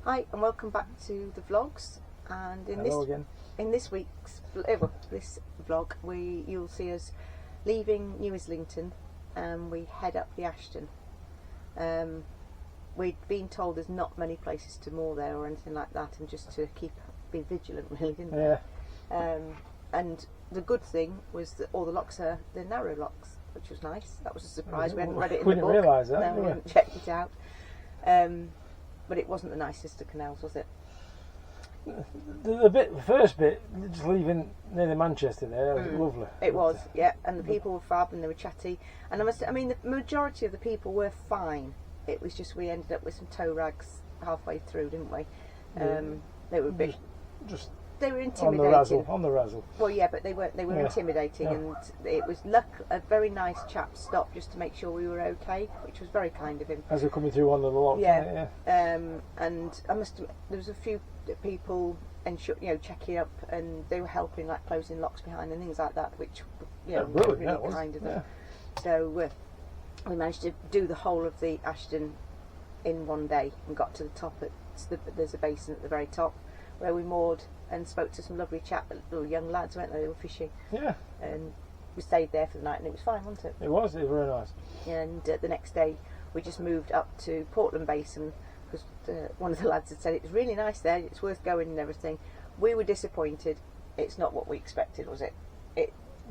Hi and welcome back to the vlogs. And in this week's this vlog, you'll see us leaving New Islington and we head up the Ashton. We'd been told there's not many places to moor there or anything like that, and just to be vigilant, really, didn't we? Yeah. And the good thing was that all the locks are the narrow locks, which was nice. That was a surprise. We hadn't read it in the book. We didn't realise that. No, we hadn't checked it out. But it wasn't the nicest of canals, was it? The first bit, just leaving near the Manchester there, was lovely. It was, yeah, and the people were fab and they were chatty. And I mean, the majority of the people were fine. It was just we ended up with some tow rags halfway through, didn't we? They were a bit... They were intimidating. On the razzle. Well, yeah, but they were intimidating, and it was a very nice chap stopped just to make sure we were okay, which was very kind of him. As we're coming through one of the locks. Yeah. And there was a few people and checking up, and they were helping, like closing locks behind and things like that, which was really kind of them. So we managed to do the whole of the Ashton in one day and got to the top. There's a basin at the very top where we moored and spoke to some lovely little young lads, weren't they? They were fishing. Yeah. And we stayed there for the night, and it was fine, wasn't it? It was very nice. And the next day we just moved up to Portland Basin, because one of the lads had said it was really nice there, it's worth going and everything. We were disappointed. It's not what we expected, was it?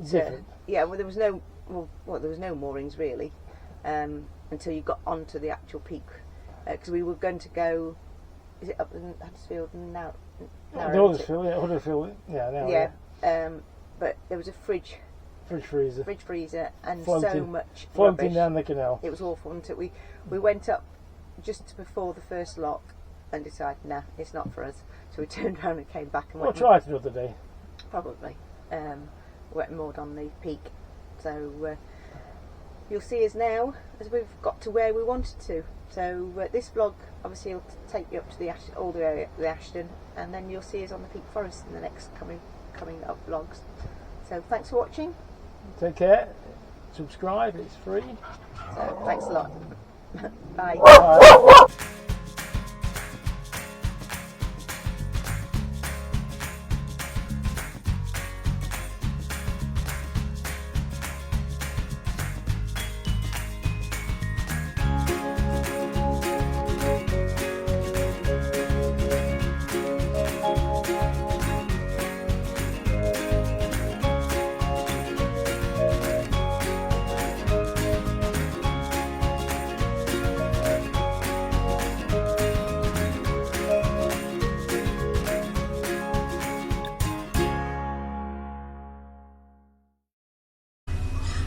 Different. Yeah, well there was no moorings really, until you got onto the actual peak, because we were going to go, is it up in Huddersfield now? Huddersfield, yeah. But there was a fridge freezer, and so much floating rubbish down the canal. It was awful, wasn't it? We went up just before the first lock and decided, nah, it's not for us. So we turned around and came back and we'll try it another day. Probably. Went and moored on the peak. So you'll see us now as we've got to where we wanted to. So this vlog obviously will take you up to the Ashton, all the way up the Ashton, and then you'll see us on the Peak Forest in the next coming up vlogs. So thanks for watching. Take care. Subscribe. It's free. So thanks a lot. Bye. Bye.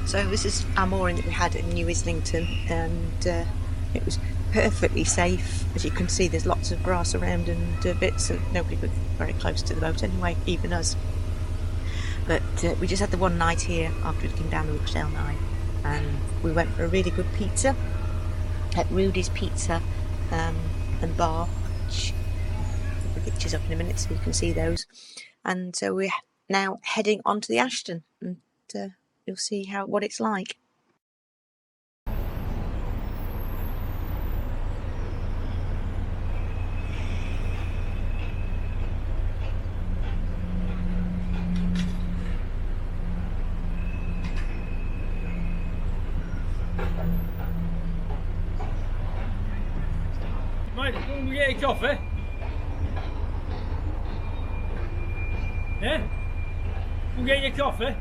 So this is our mooring that we had in New Islington, and it was perfectly safe. As you can see, there's lots of grass around and bits, and nobody was very close to the boat anyway, even us. But we just had the one night here after it came down the Rochdale 9, and we went for a really good pizza at Rudy's Pizza and Bar, which I'll put the pictures up in a minute so you can see those. And so we're now heading onto the Ashton, and you'll see what it's like. Mate, can we get a coffee? Yeah? We'll get you coffee.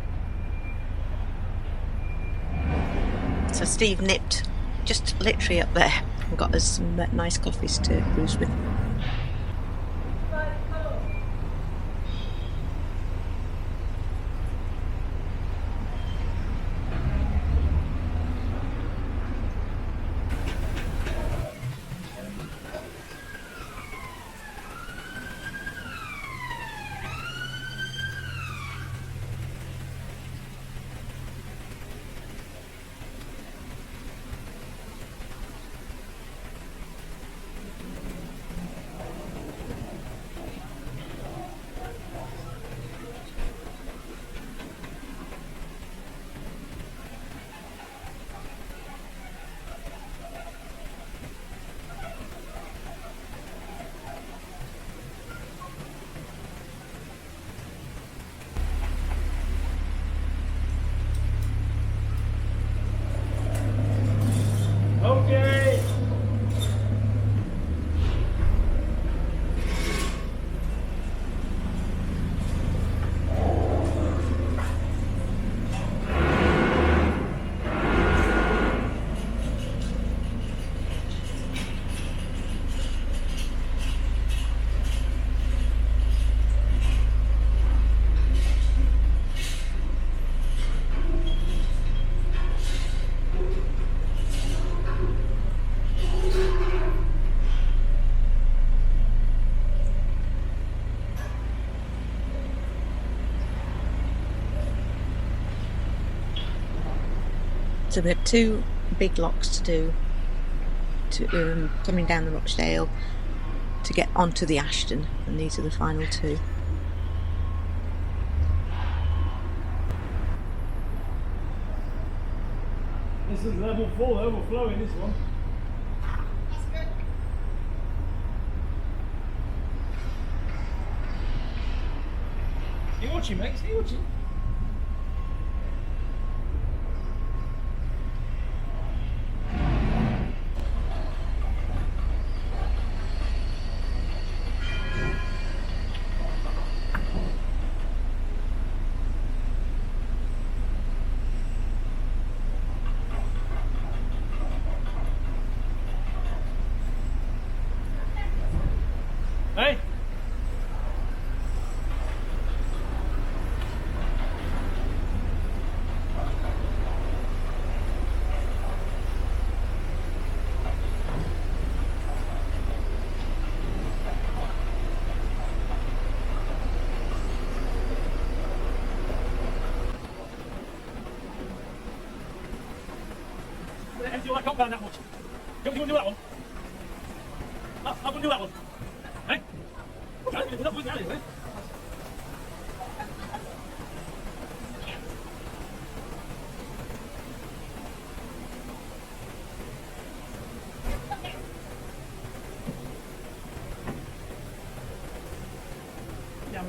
So Steve nipped just literally up there and got us some nice coffees to cruise with. So we had 2 big locks to do, coming down the Rochdale to get onto the Ashton, and these are the final 2. This is level 4, overflowing this one. That's good. You watching, mate? You watching? Hey! Do you like compound that much? Do you want to do that one? No, I wouldn't do that one. Hey? Okay, we're not putting that in, eh? Yeah.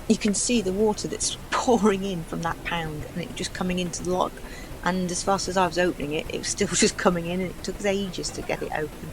You can see the water that's pouring in from that pound, and it was just coming into the lock, and as fast as I was opening it, it was still just coming in, and it took us ages to get it open.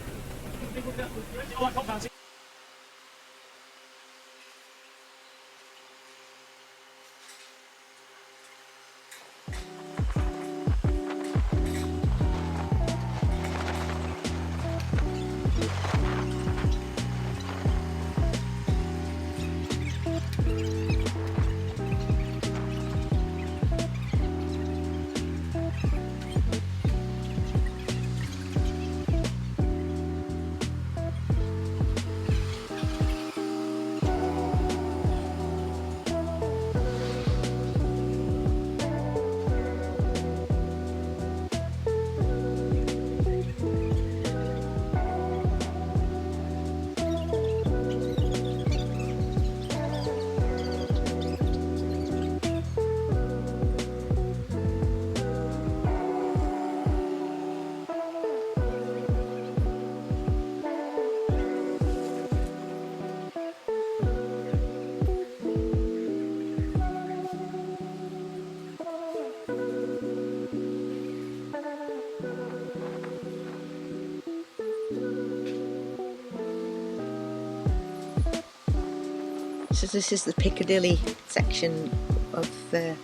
So this is the Piccadilly section of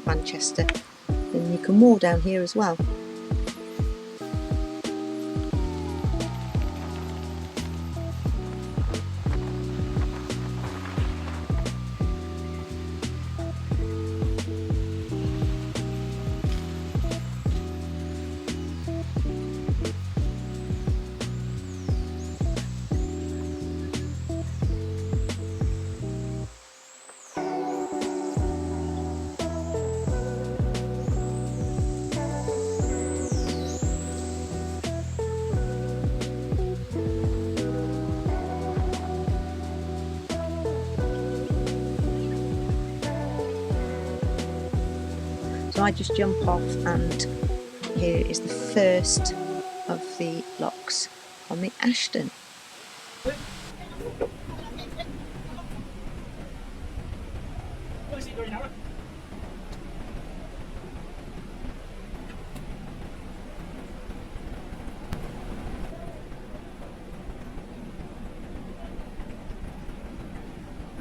Manchester, and you can moor down here as well. So I just jump off, and here is the first of the locks on the Ashton.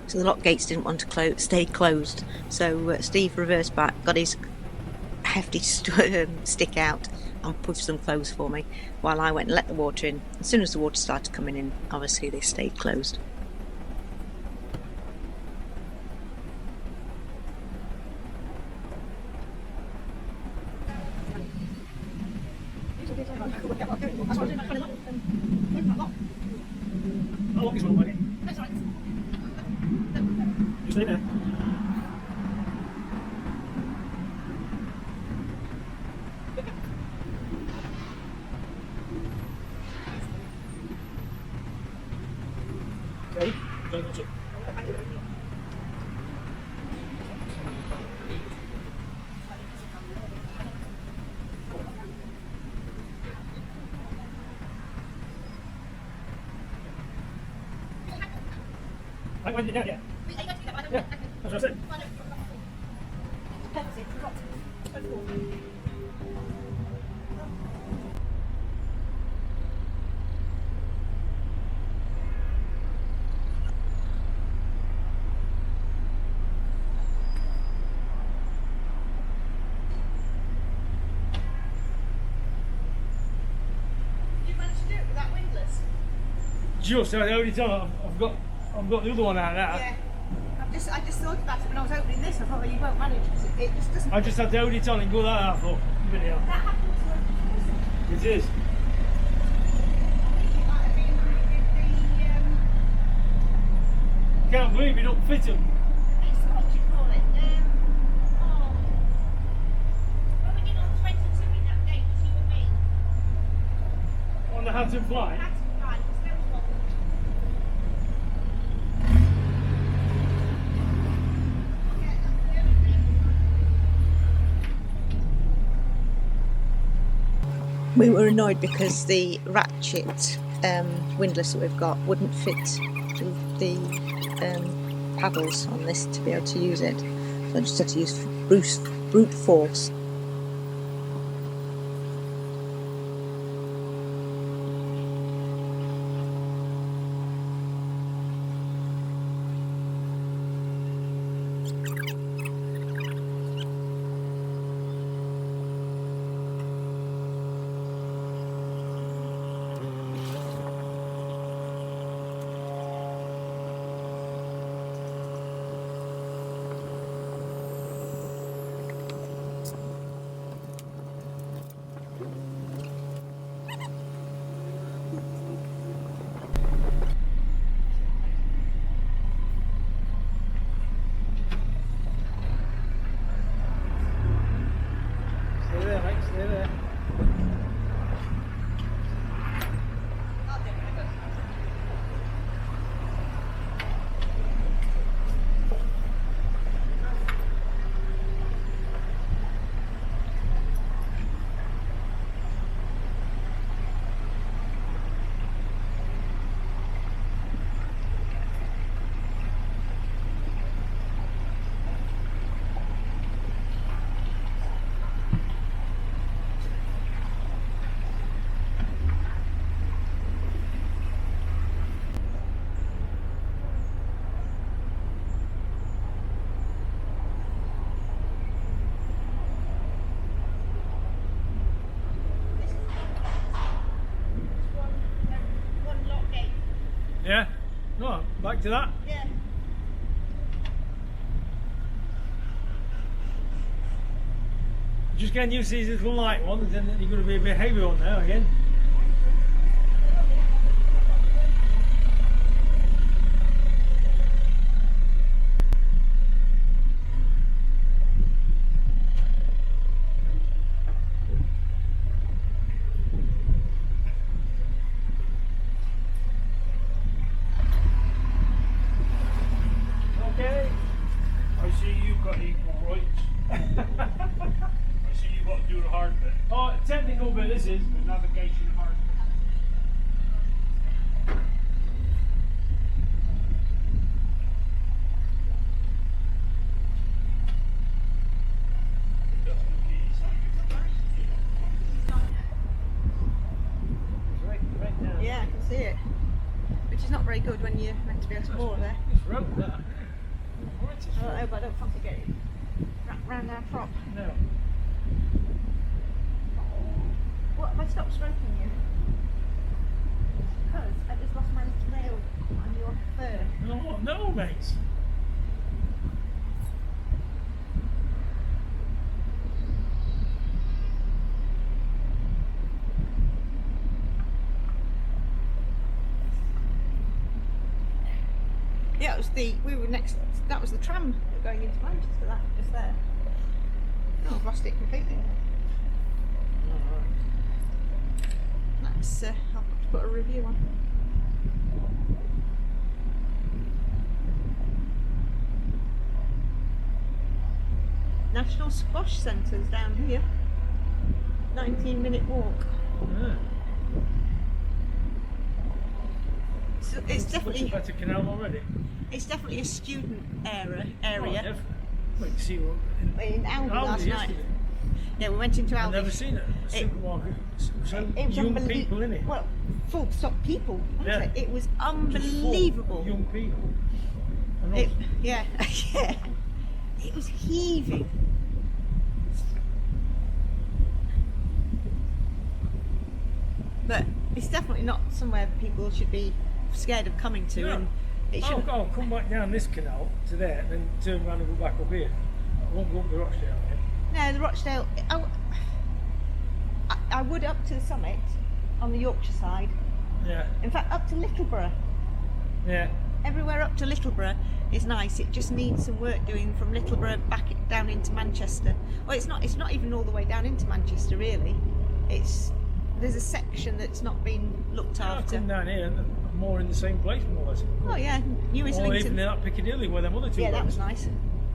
So the lock gates didn't want to stay closed, so Steve reversed back, got his hefty stick out and pushed them closed for me, while I went and let the water in. As soon as the water started coming in, obviously they stayed closed. Stay there. Okay, don't touch it. I went in there, yeah. Yeah, that's what I said. You managed to do it without windlass? Just, I already told her, I've got the other one out now. Yeah. I just thought about it when I was opening this. I thought, well, you won't manage because it just doesn't. I just had to hold it on and go that out for video. That happens when It is. it might have been with Can't believe you don't fit them. it's what do you call it? When we did on 22 in that date, you and me, On the Hampton fly. that's fine. There's no problem. Yeah, that's the only thing. We were annoyed because the ratchet windlass that we've got wouldn't fit the paddles on this to be able to use it. So I just had to use brute force. Stay there, mate, stay there. One lock gate. Yeah? No, back to that. Yeah. Just getting used to these little light ones, then you're going to be a bit heavy on there again. Okay. I see you've got equal rights. I see you've got to do the hard bit. Oh, technical bit this is, the navigation hard bit. Right now. Yeah, I can see it. Which is not very good when you're meant to be able to moor there. It's road that. I hope I don't fancy getting wrapped round our prop. No. What have I stopped stroking you? Because I just lost my little nail on your fur. No, no, mate. Yeah, it was the we were next. That was the tram going into Manchester. That just there. Oh, I've lost it completely. That's I'll have to put a review on. National Squash Centre's down here. 19-minute walk. Yeah. So it's definitely better canal already. It's definitely a student area. Oh, well, you see what In Aldi last night. yesterday. Yeah, we went into Aldi. I've never seen it. A supermarket. So It was young people in it. Well, full stop people. Honestly, Yeah. it was Just full unbelievable. young people. And It, us. yeah, yeah. It was heaving. But it's definitely not somewhere that people should be scared of coming to, No. and it should. I'll come back down this canal to there, and then turn around and go back up here. I won't go up the Rochdale. No, the Rochdale. I would up to the summit on the Yorkshire side. Yeah. In fact, up to Littleborough. Yeah. Everywhere up to Littleborough is nice. It just needs some work doing from Littleborough back down into Manchester. Well, it's not. It's not even all the way down into Manchester, really. There's a section that's not been looked I after. come down here and I'm more in the same place, more or less. Oh yeah, New Or even Islington. in that Piccadilly where them other two Yeah, that roads. was nice.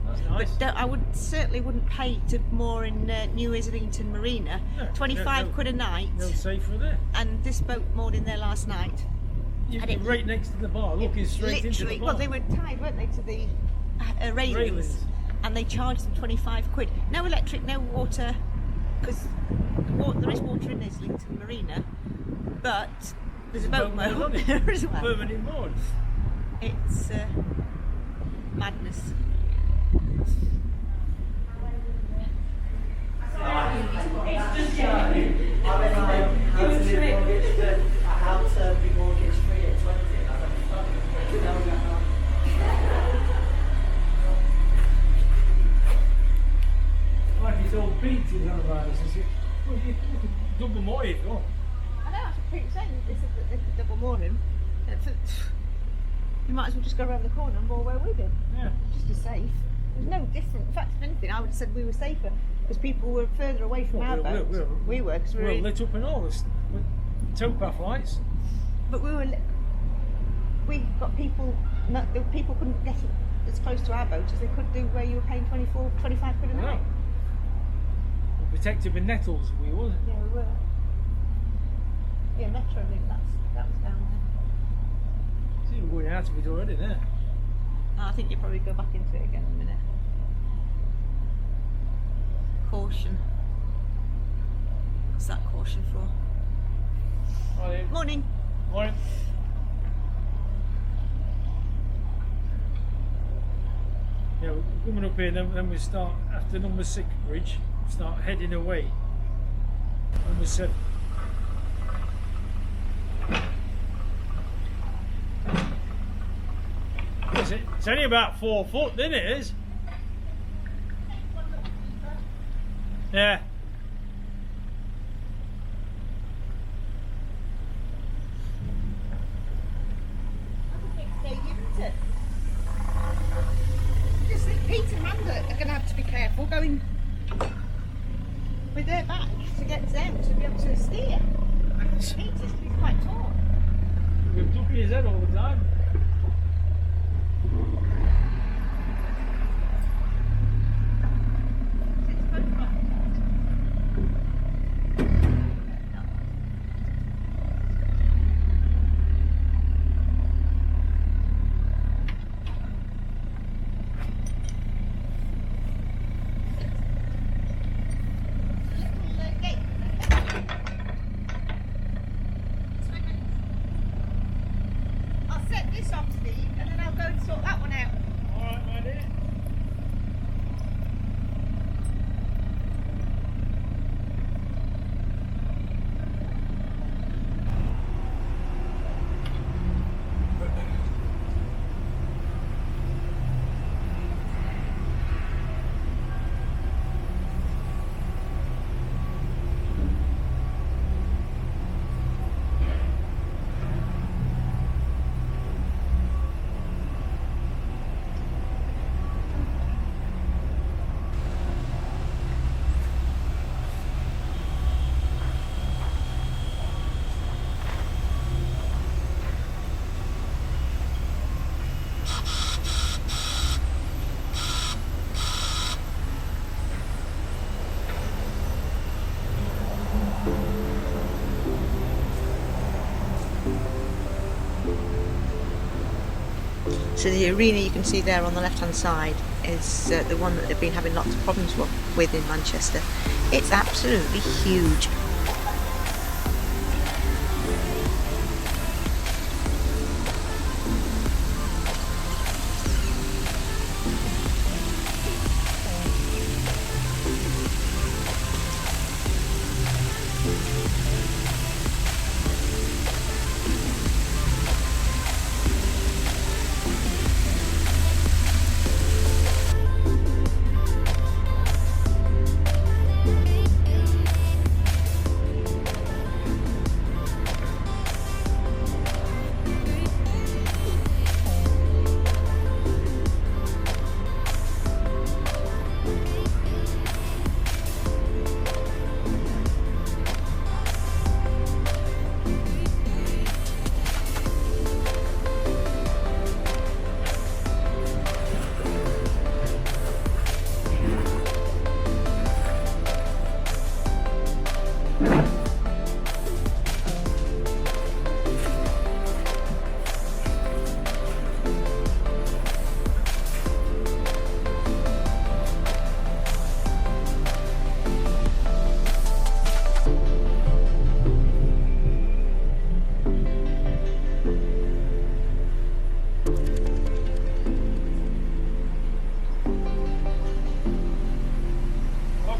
That's nice. But I would certainly wouldn't pay to more in New Islington Marina. No, 25 no. quid a night. No safer there. And this boat moored in there last night. You're And it- right next to the bar, looking straight into the bar. Well, they were tied, weren't they, to the railings, and they charged them 25 quid. No electric, no water, because there is water in Islington Marina, but there's a boat moored moor on it. there as well. Permanent moored. It's madness. How to be mortgage free at 20. Like it's all beats in on about this. Well, you could double more if you want. I know, that's what people saying. They said that they could double moor him. You might as well just go around the corner and moor where we did. Yeah. Just as safe. There's no different. In fact, if anything, I would have said we were safer because people were further away from our boat. We were because we were. We're lit up and all this. With towpath lights. But we got people. The people couldn't get as close to our boat as they could do where you were paying 25 quid a No. night. We're protected with nettles, we was. Yeah, we were. Yeah, Metro Link. That was down there. See, we're going out of it already there. I think you'll probably go back into it again in a minute. Caution. What's that caution for? Right. Morning. Morning. Yeah, we're coming up here, then we start after number 6 bridge, start heading away. Number 7. It's only about 4 foot, isn't it? Is? Yeah. Just think Pete and Amanda are going to have to be careful going with their back to get down to be able to steer. Pete is quite tall. We're ducking his head all the time. I'll set So the arena you can see there on the left hand side is the one that they've been having lots of problems with in Manchester. It's absolutely huge.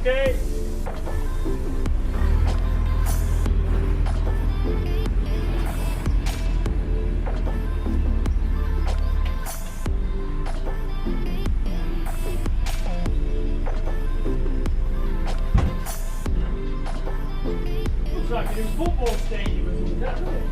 Okay. Looks like a new football stadium or something, doesn't it?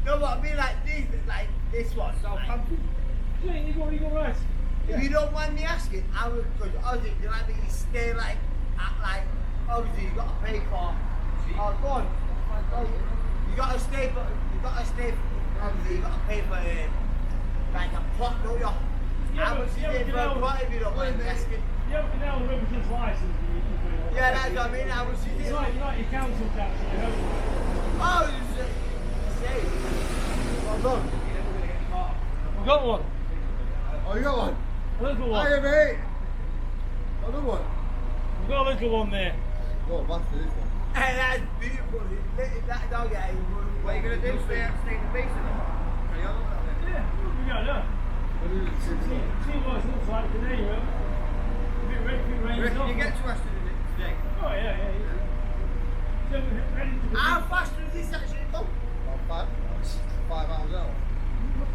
No, but I mean like this one. Yeah, you go right. If you don't mind me asking, I would, because obviously you like me to stay like obviously you got to pay for. Oh, go on. You got to stay, but obviously you got to pay for like a plot, don't you? How much you pay for a plot if you don't mind me asking? You have to get the residence license. Yeah, that's what I mean. How much you It's like your council tax, you know. Oh, you say. Well done. We've got one. Oh, you got one? A little one. Hiya, mate. Another one. We've got a little one there. Oh, bastard, this one. Hey, that's beautiful. That dog, yeah. What are you going to do? Stay in the basin? Carry on with that then? Yeah, we got enough. See what it looks like today, you know. If it rains off. You get to Ashton today? Oh, yeah. So we're ready to go. How fast does this actually go? About 5 hours out.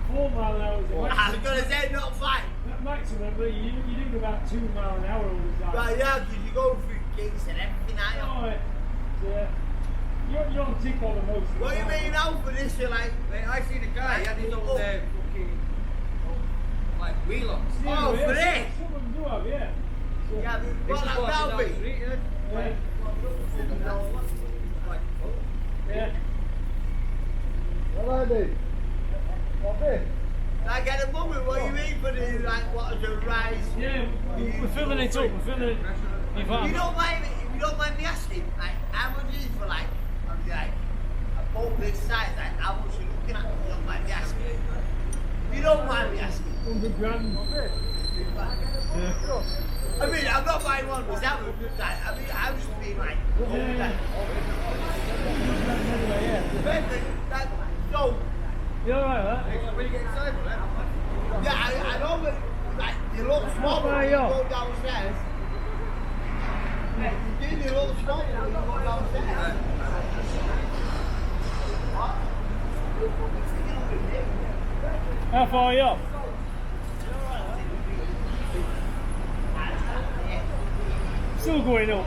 4 mile an hour is the I was maximum. going to say not 5. That maximum, but you do about 2 mile an hour all the time. But yeah, because you go through gigs and everything, aren't you? Oh, yeah. You're on tick on the most. of the What do you time. mean now for this? You're like, Mate, I seen a guy, he had his old fucking, like, wheel-ons. Yeah, Oh, yeah, for this? Some of them do have, yeah. So, yeah, what like down the Belby? street, yeah. yeah. Like, oh. Yeah. What I do? What this? Like at the moment, what do you mean for the, like, what is the rise? Yeah, we're filling it up. We're filling it. In If fact, you don't mind me asking, like, how much is it for like a boat this size? Like, how much are you looking at? If you don't mind me asking. If you don't mind me asking. 100 grand. I mean, going on was that was just like, I mean, I was just being like, so, You alright with that? When you get inside, right? yeah, I know, but like, you look small when you go downstairs. You look small when you go downstairs. How far are you up? Still going up.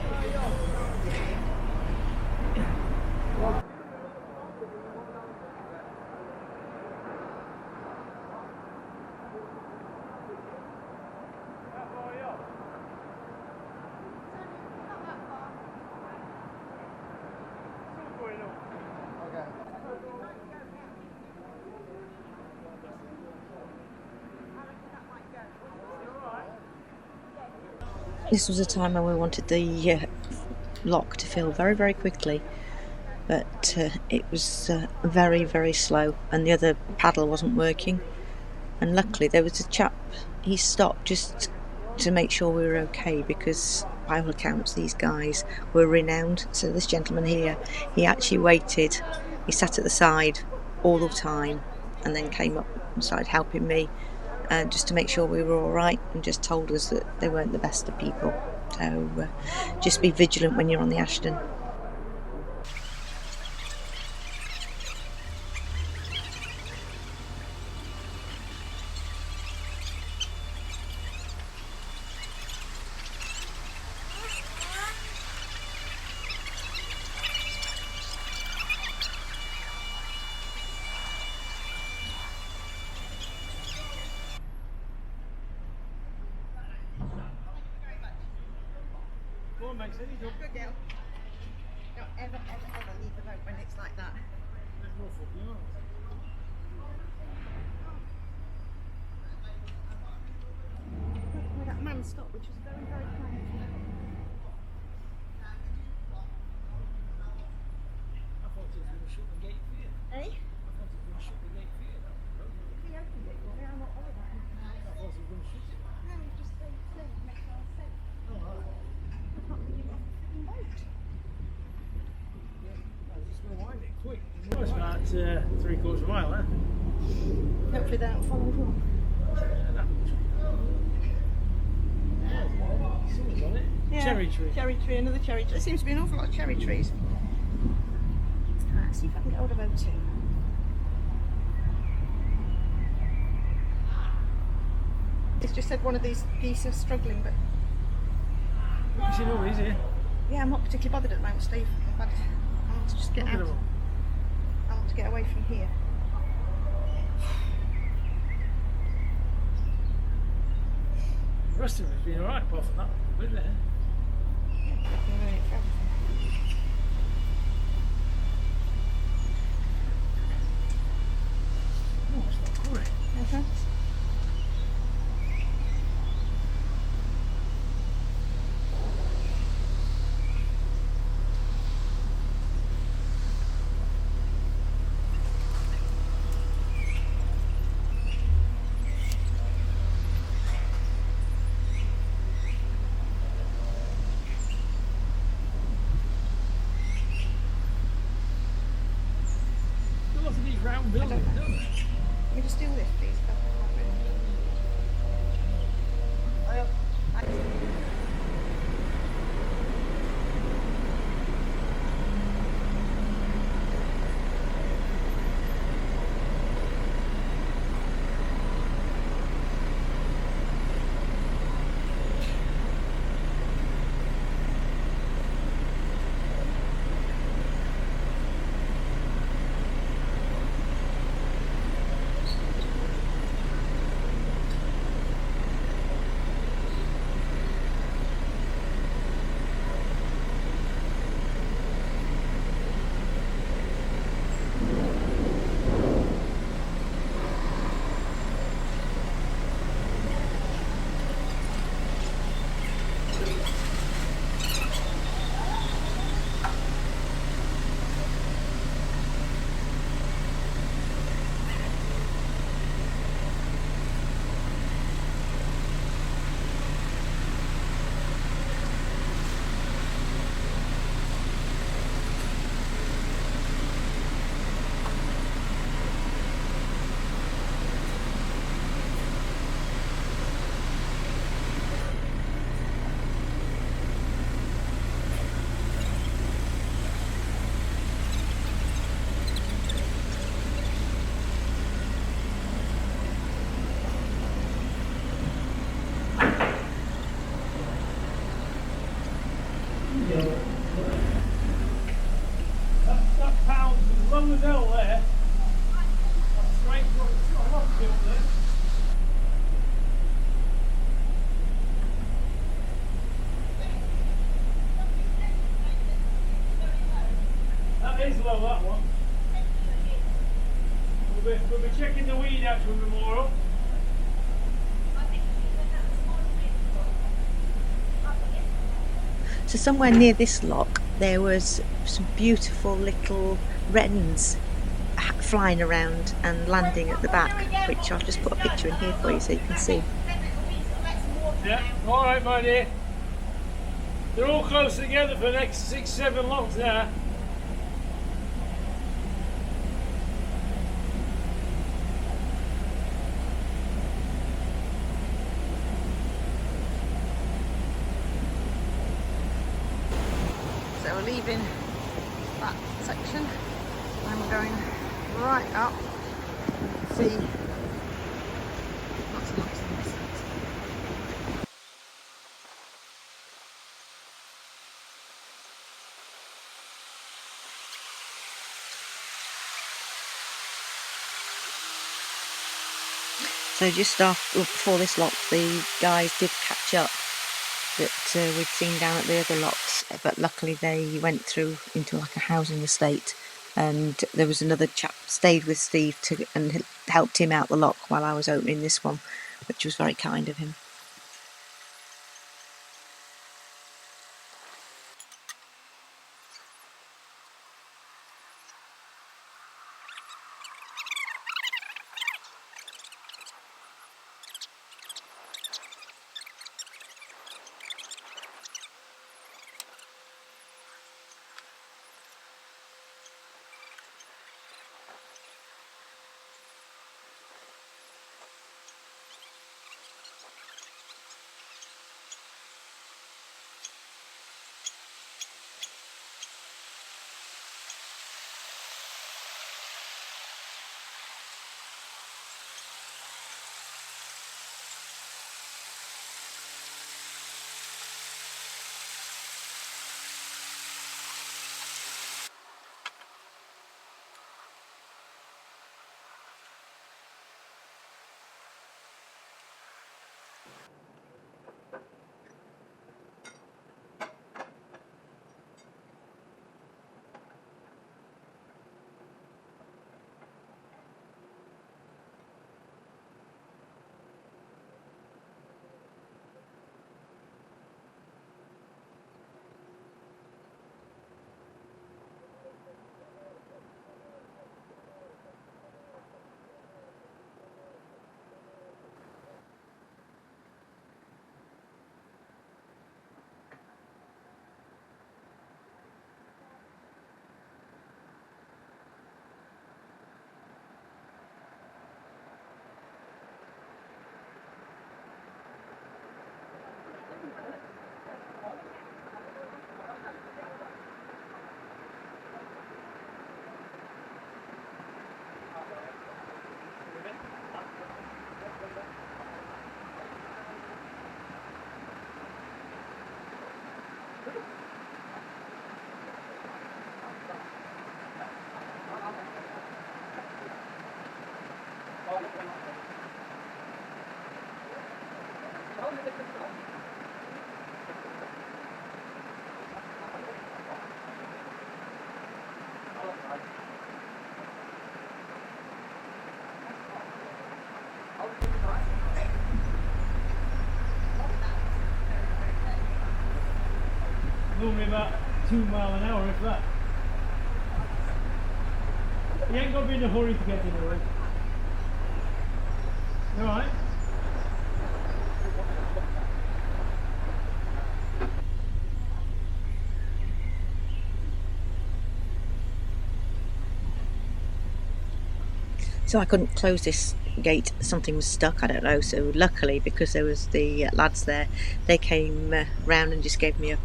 This was a time when we wanted the lock to fill very, very quickly, but it was very, very slow, and the other paddle wasn't working. And luckily there was a chap, he stopped just to make sure we were okay, because by all accounts these guys were renowned. So this gentleman here, he actually waited, he sat at the side all the time and then came up and started helping me, just to make sure we were all right, and just told us that they weren't the best of people. So just be vigilant when you're on the Ashton. Go on, Maxine, jump. Good girl. Don't ever, ever, ever leave the boat when it's like that. There's no fucking arms. Where that man stopped, which was very, very kind. I thought he was going to shut the gate for you. Eh? I thought he was going to shut the gate for you. He opened it for me, I'm not worried about anything else. I thought he was going to shut it. No, he just stayed still to make sure I was safe. Oh, all right. I can't believe it off the freaking boat. I was just going to wind it quick. Well, it's about 3/4 mile, eh? Hopefully they don't follow us. Yeah, that much. Someone's on it. Yeah, Cherry tree. Cherry tree, another cherry tree. There seems to be an awful lot of cherry trees. Alright, see if I can get hold of O2. It's just said one of these geese are struggling, but You see, no, he's here. yeah, I'm not particularly bothered at the moment, Steve. In fact, I want to just get Look at out. him. I want to get away from here. The rest of it has been alright, apart from that bit there. Oh, it's not curry. Uh-huh. There are lots of these round buildings, don't there? Let me just do this, please. long as hell there. That's straight. I've lost it up there. That is low, that one. We'll be checking the weed out for tomorrow. So somewhere near this lock there was some beautiful little wrens flying around and landing at the back, which I'll just put a picture in here for you so you can see. Yeah, alright my dear. They're all close together for the next 6-7 locks now. So we're leaving that section and we're going right up. See lots and lots of this. So just before this lock, the guys did catch up that we'd seen down at the other locks, but luckily they went through into like a housing estate, and there was another chap stayed with Steve and helped him out the lock while I was opening this one, which was very kind of him. Normally about 2 miles an hour, if that. You ain't got to be in a hurry to get in the way. You alright? So I couldn't close this gate, something was stuck, I don't know, so luckily because there was the lads there, they came round and just gave me a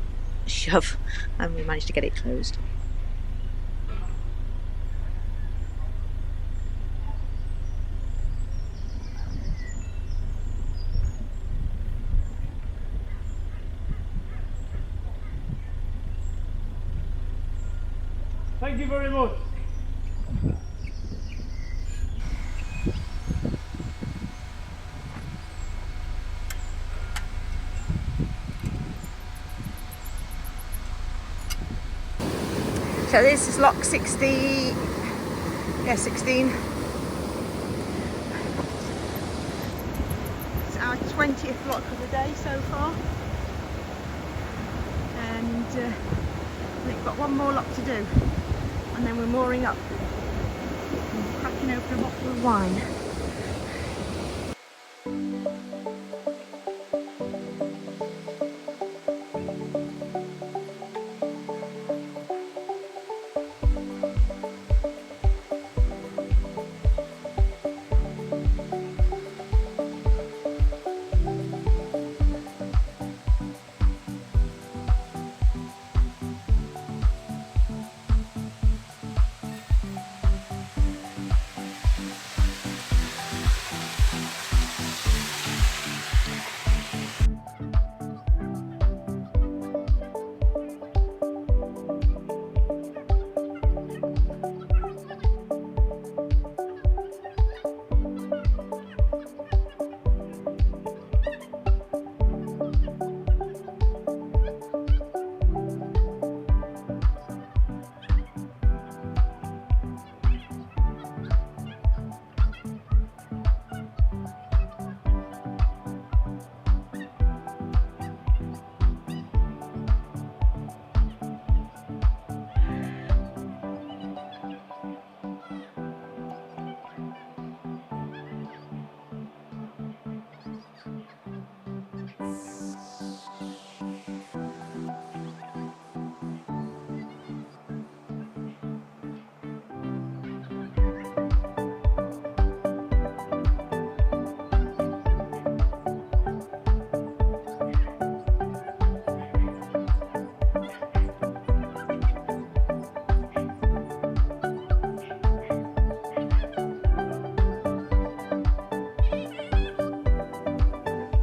shove and we managed to get it closed. Thank you very much. So this is lock 60, yeah, 16. It's our 20th lock of the day so far. And we've got one more lock to do. And then we're mooring up and cracking open a bottle of wine.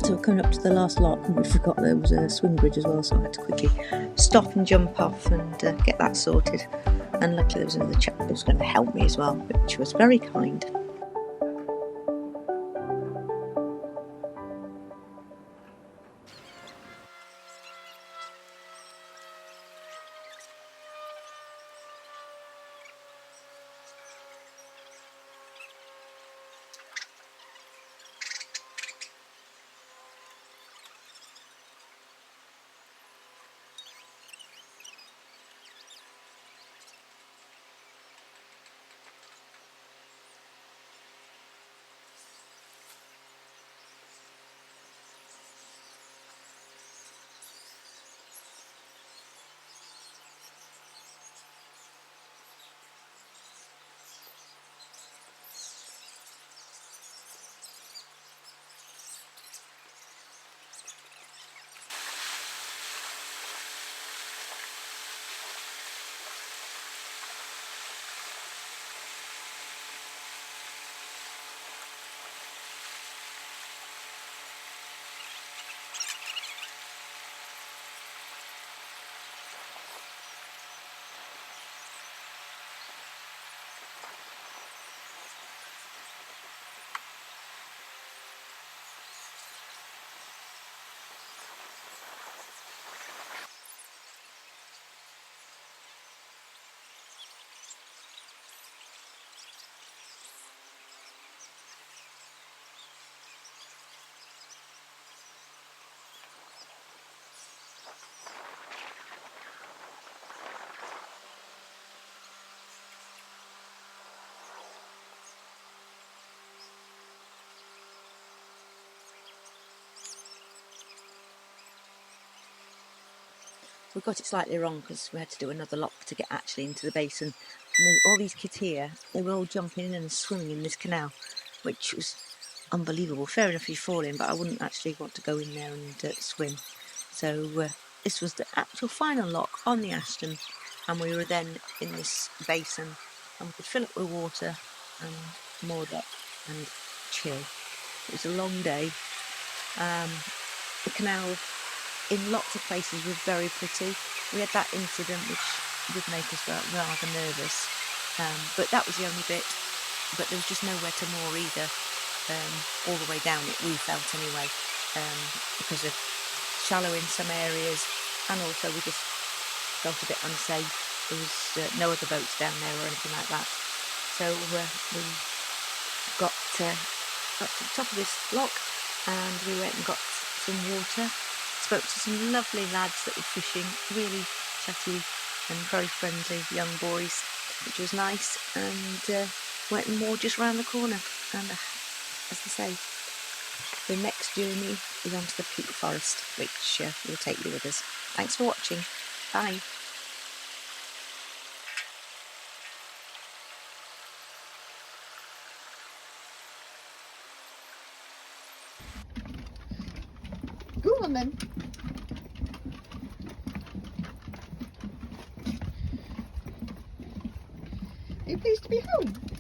So we're coming up to the last lock, and we forgot there was a swing bridge as well, so I had to quickly stop and jump off and get that sorted. And luckily there was another chap who was going to help me as well, which was very kind. We got it slightly wrong because we had to do another lock to get actually into the basin. And then all these kids here, they were all jumping in and swimming in this canal, which was unbelievable. Fair enough if you fall in, but I wouldn't actually want to go in there and swim. So this was the actual final lock on the Ashton, and we were then in this basin, and we could fill it with water and moor up and chill. It was a long day. The canal in lots of places was very pretty. We had that incident which did make us rather nervous, but that was the only bit. But there was just nowhere to moor either, all the way down it, we felt anyway, because of shallow in some areas, and also we just felt a bit unsafe. there was no other boats down there or anything like that. So we got to the top of this lock, and we went and got some water. Spoke to some lovely lads that were fishing, really chatty and very friendly young boys, which was nice, and went and moored just round the corner. And as I say, the next journey is onto the peat forest, which we'll take you with us. Thanks for watching. Bye. Go on then. Are you pleased to be home?